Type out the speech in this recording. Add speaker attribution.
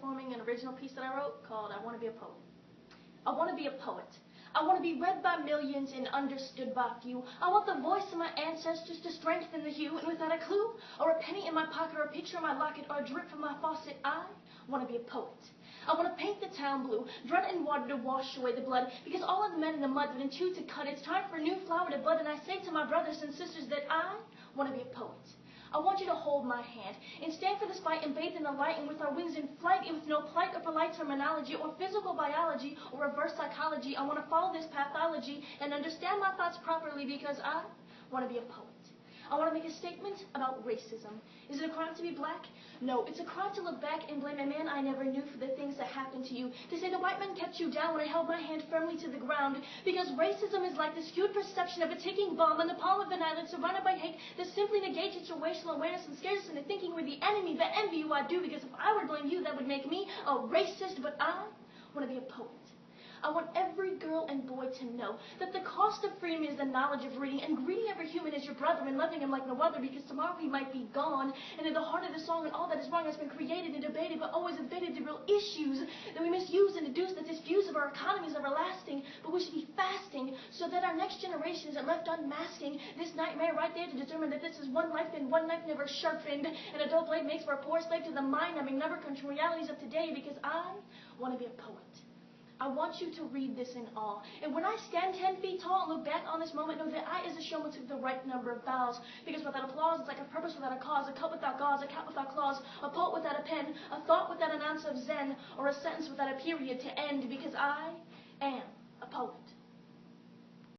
Speaker 1: performing an original piece that I wrote called I Want to Be a Poet. I want to be a poet. I want to be read by millions and understood by few. I want the voice of my ancestors to strengthen the hue, and without a clue, or a penny in my pocket, or a picture in my locket, or a drip from my faucet, I want to be a poet. I want to paint the town blue, drown it in water to wash away the blood, because all of the men in the mud have been chewed to cut. It's time for a new flower to bud, and I say to my brothers and sisters that I want to be a poet. I want you to hold my hand and stand for this fight and bathe in the light, and with our wings in flight and with no plight or polite terminology or physical biology or reverse psychology, I want to follow this pathology and understand my thoughts properly because I want to be a poet. I want to make a statement about racism. Is it a crime to be black? No, it's a crime to look back and blame a man I never knew for the things that happened to you. To say the white man kept you down when I held my hand firmly to the ground. Because racism is like the skewed perception of a ticking bomb on the palm of an island surrounded by hate that simply negates situational awareness and scares us into thinking we're the enemy that envy you I do. Because if I were to blame you, that would make me a racist. But I want to be a poet. I want every girl and boy to know that the cost of freedom is the knowledge of reading, and greeting every human as your brother and loving him like no other, because tomorrow he might be gone, and in the heart of the song and all that is wrong has been created and debated, but always evaded the real issues that we misuse and deduce that this views of our economy is everlasting, but we should be fasting so that our next generation isn't left unmasking this nightmare right there to determine that this is one life and one knife never sharpened, and a dull blade makes for a poor slave to the mind, numbing never country realities of today, because I want to be a poet. I want you to read this in awe. And when I stand 10 feet tall and look back on this moment, know that I, as a showman, took the right number of bows. Because without applause, it's like a purpose without a cause, a cut without gauze, a cat without claws, a poet without a pen, a thought without an ounce of zen, or a sentence without a period to end. Because I am a poet.